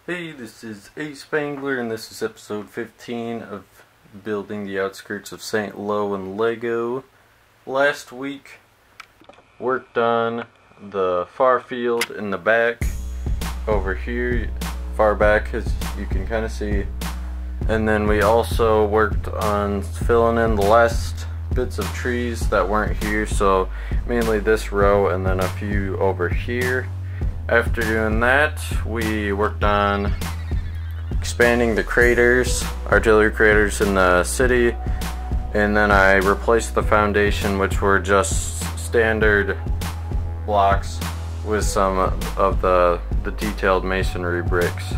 Hey, this is ASpengler, and this is episode 15 of building the Outskirts of Saint Lô in Lego. Last week, worked on the far field in the back, over here, far back as you can kind of see. And then we also worked on filling in the last bits of trees that weren't here, so mainly this row and then a few over here. After doing that, we worked on expanding the craters, artillery craters in the city, and then I replaced the foundation, which were just standard blocks, with some of the detailed masonry bricks.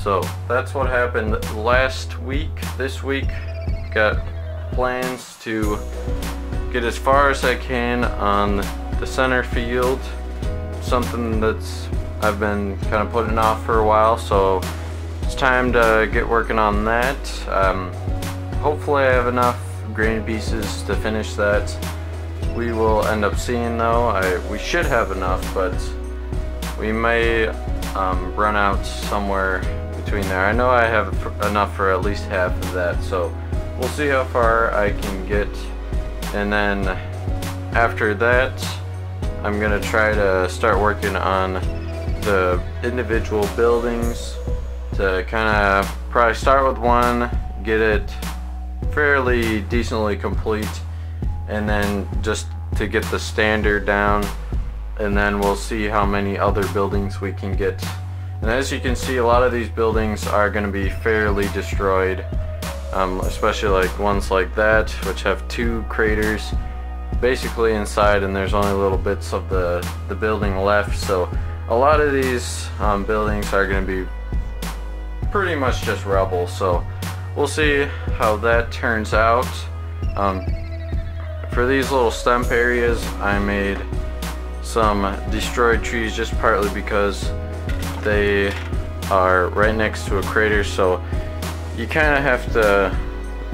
So that's what happened last week. This week, got plans to get as far as I can on the center field. Something that's I've been kind of putting off for a while, so it's time to get working on that. Hopefully I have enough grain pieces to finish that. We will end up seeing though. We should have enough, but we may run out somewhere between there. I know I have enough for at least half of that, so we'll see how far I can get, and then after that I'm gonna try to start working on the individual buildings to kind of probably start with one, get it fairly decently complete, and then just to get the standard down, and then we'll see how many other buildings we can get. And as you can see, a lot of these buildings are going to be fairly destroyed, especially like ones like that, which have two craters basically inside, and there's only little bits of the building left. So a lot of these buildings are going to be pretty much just rubble, so we'll see how that turns out. For these little stump areas, I made some destroyed trees, just partly because they are right next to a crater, so you kind of have to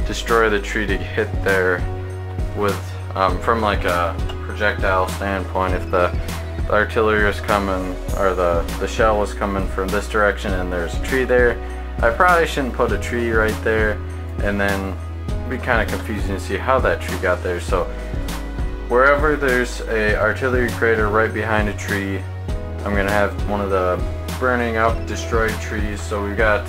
destroy the tree to hit there with from like a projectile standpoint. If the artillery is coming, or the shell was coming from this direction and there's a tree there, I probably shouldn't put a tree right there, and then it'd be kind of confusing to see how that tree got there. So wherever there's a artillery crater right behind a tree, I'm gonna have one of the burning up destroyed trees. So we got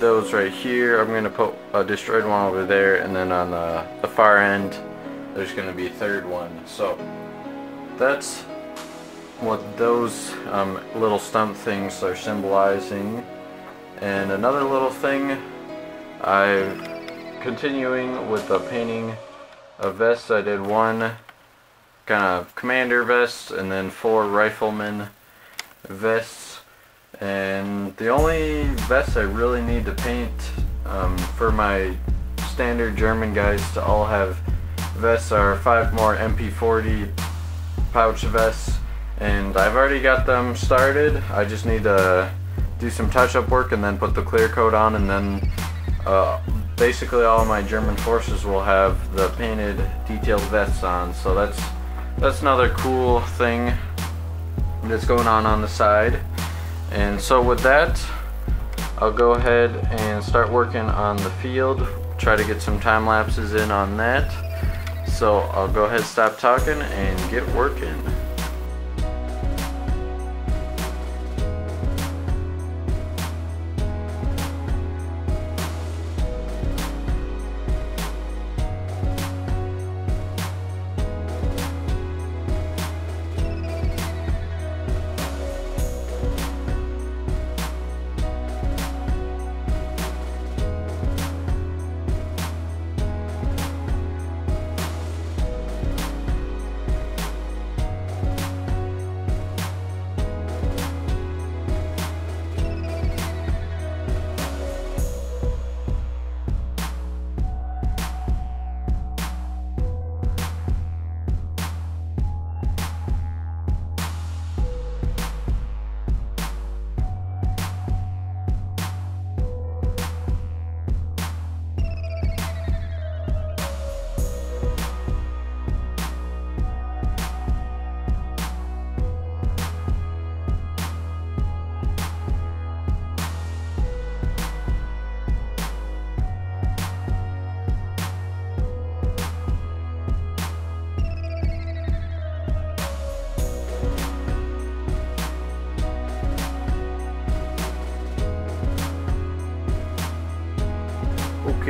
those right here. I'm gonna put a destroyed one over there, and then on the far end there's going to be a third one. So that's what those little stump things are symbolizing. And another little thing, I'm continuing with the painting of vests. I did one kind of commander vest and then 4 rifleman vests, and the only vests I really need to paint for my standard German guys to all have vests are 5 more MP40 pouch vests, and I've already got them started. I just need to do some touch-up work and then put the clear coat on, and then basically all of my German forces will have the painted detailed vests on. So that's another cool thing that's going on the side. And so with that, I'll go ahead and start working on the field, try to get some time lapses in on that. So I'll go ahead, stop talking, and get working.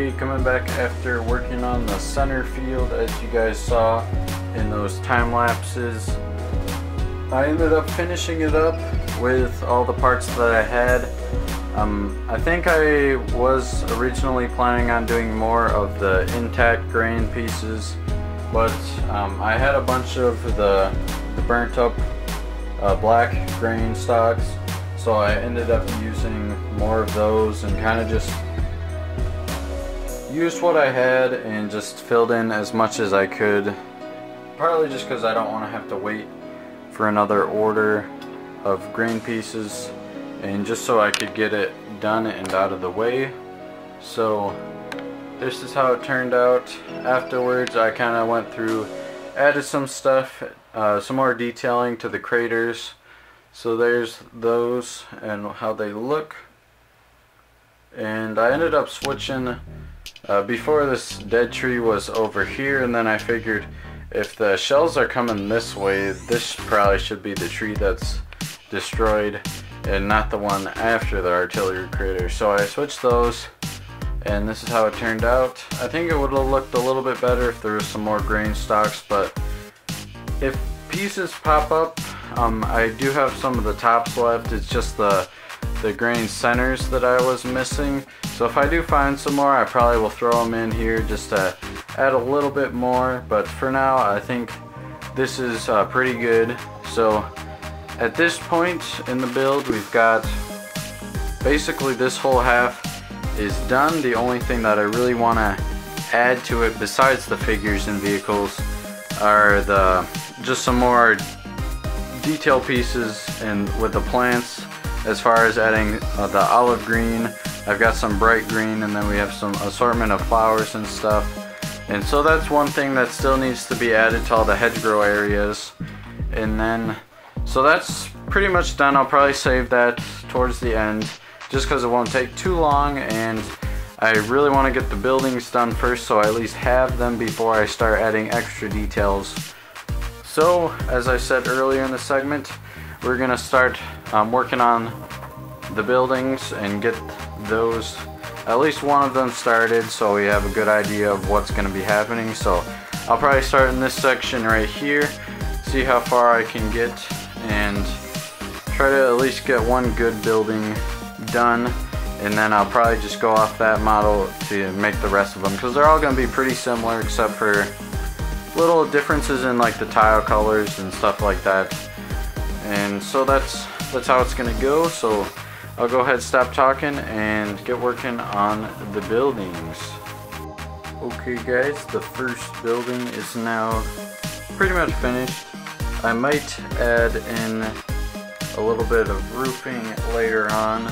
Okay, coming back after working on the center field, as you guys saw in those time lapses. I ended up finishing it up with all the parts that I had. I think I was originally planning on doing more of the intact grain pieces, but I had a bunch of the burnt up black grain stocks, so I ended up using more of those and kind of just used what I had and just filled in as much as I could, partly just because I don't want to have to wait for another order of grain pieces, and just so I could get it done and out of the way. So this is how it turned out. Afterwards I kind of went through, added some stuff, some more detailing to the craters. So there's those and how they look. And I ended up switching, before this dead tree was over here, and then I figured if the shells are coming this way, this probably should be the tree that's destroyed and not the one after the artillery crater. So I switched those, and this is how it turned out. I think it would have looked a little bit better if there was some more grain stocks, but if pieces pop up, I do have some of the tops left. It's just the grain centers that I was missing. So if I do find some more, I probably will throw them in here just to add a little bit more, but for now I think this is pretty good. So at this point in the build, we've got basically this whole half is done. The only thing that I really want to add to it besides the figures and vehicles are just some more detail pieces and with the plants, as far as adding the olive green. I've got some bright green, and then we have some assortment of flowers and stuff. And so that's one thing that still needs to be added to all the hedgerow areas. And then, so that's pretty much done. I'll probably save that towards the end just because it won't take too long, and I really want to get the buildings done first so I at least have them before I start adding extra details. So as I said earlier in the segment, we're gonna start working on the buildings and get those, at least one of them started, so we have a good idea of what's going to be happening. So I'll probably start in this section right here, see how far I can get, and try to at least get one good building done, and then I'll probably just go off that model to make the rest of them, because they're all going to be pretty similar except for little differences in like the tile colors and stuff like that. And so that's how it's going to go. So I'll go ahead, stop talking, and get working on the buildings. Okay guys, the first building is now pretty much finished. I might add in a little bit of roofing later on,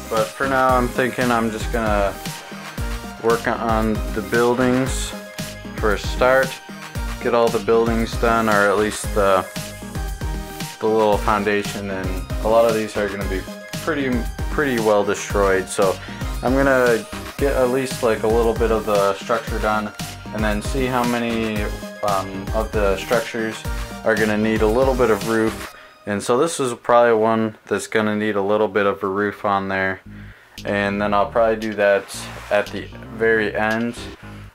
but for now I'm thinking I'm just gonna work on the buildings for a start, get all the buildings done, or at least the little foundation, and a lot of these are going to be pretty well destroyed, so I'm gonna get at least like a little bit of the structure done, and then see how many of the structures are going to need a little bit of roof. And so this is probably one that's going to need a little bit of a roof on there, and then I'll probably do that at the very end.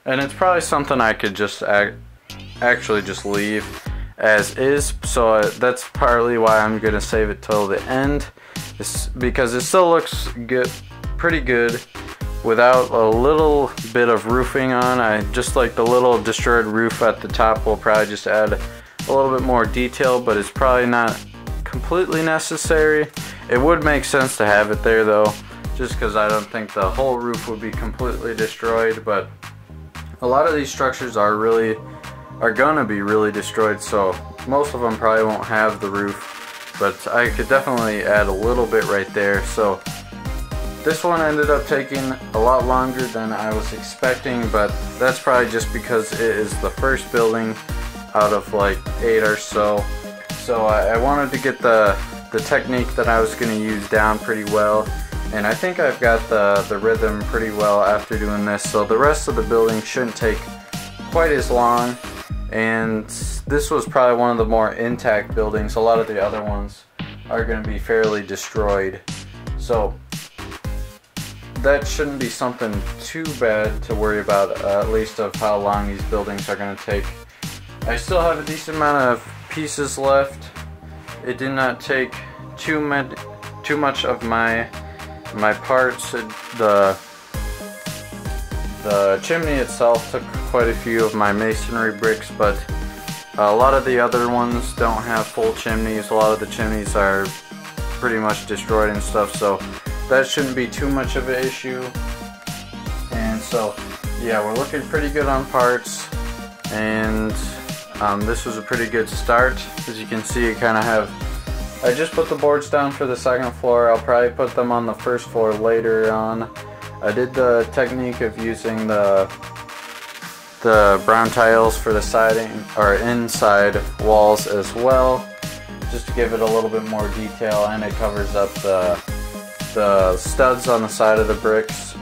And it's probably something I could just actually just leave as is, so that's partly why I'm gonna save it till the end, because it still looks good, pretty good without a little bit of roofing on. I just like the little destroyed roof at the top will probably just add a little bit more detail, but it's probably not completely necessary. It would make sense to have it there though, just because I don't think the whole roof would be completely destroyed, but a lot of these structures are gonna be really destroyed, so most of them probably won't have the roof, but I could definitely add a little bit right there. So this one ended up taking a lot longer than I was expecting, but that's probably just because it is the first building out of like 8 or so. So I wanted to get the technique that I was going to use down pretty well, and I think I've got the rhythm pretty well after doing this, so the rest of the building shouldn't take quite as long. And this was probably one of the more intact buildings. A lot of the other ones are going to be fairly destroyed. So that shouldn't be something too bad to worry about, at least of how long these buildings are going to take. I still have a decent amount of pieces left. It did not take too much of my parts. The chimney itself took quite a few of my masonry bricks, but a lot of the other ones don't have full chimneys. A lot of the chimneys are pretty much destroyed and stuff, so that shouldn't be too much of an issue. And so yeah, we're looking pretty good on parts, and this was a pretty good start. As you can see, I just put the boards down for the second floor. I'll probably put them on the first floor later on. I did the technique of using the brown tiles for the siding or inside walls as well, just to give it a little bit more detail, and it covers up the studs on the side of the bricks.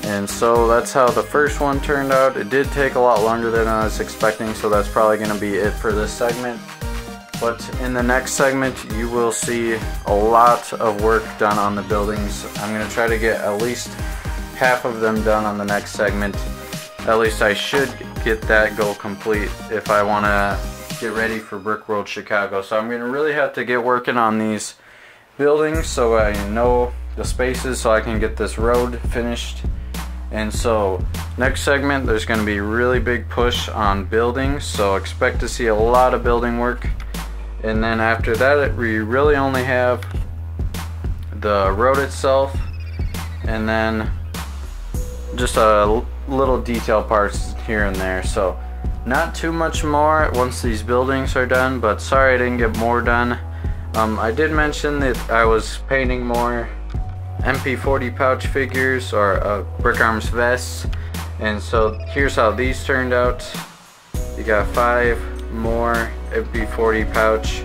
And so that's how the first one turned out. It did take a lot longer than I was expecting, so that's probably going to be it for this segment. But in the next segment, you will see a lot of work done on the buildings. I'm going to try to get at least half of them done on the next segment. At least I should get that goal complete if I want to get ready for Brick World Chicago. So I'm going to really have to get working on these buildings so I know the spaces so I can get this road finished. And so next segment, there's going to be a really big push on buildings, so expect to see a lot of building work. And then after that, we really only have the road itself, and then just a little detail parts here and there. So not too much more once these buildings are done, but sorry I didn't get more done. I did mention that I was painting more MP40 pouch figures or Brick Arms vests, and so here's how these turned out. You got 5 more MP40 pouch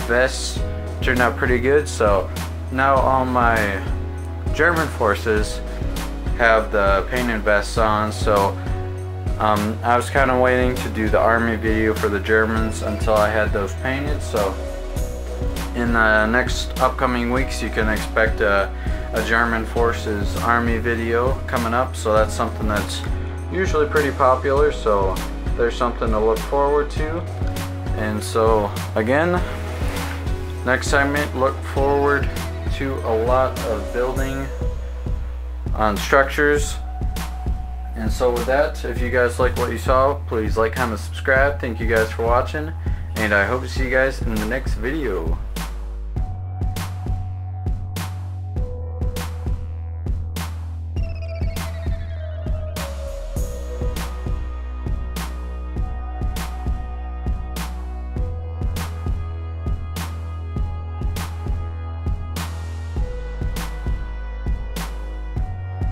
vests. Turned out pretty good. So now all my German forces have the painted vests on, so I was kind of waiting to do the army video for the Germans until I had those painted. So in the next upcoming weeks, you can expect a German forces army video coming up, so that's something that's usually pretty popular, so there's something to look forward to. And so again, next segment, look forward to a lot of building on structures. And so with that, if you guys like what you saw, please like, comment, subscribe. Thank you guys for watching, and I hope to see you guys in the next video.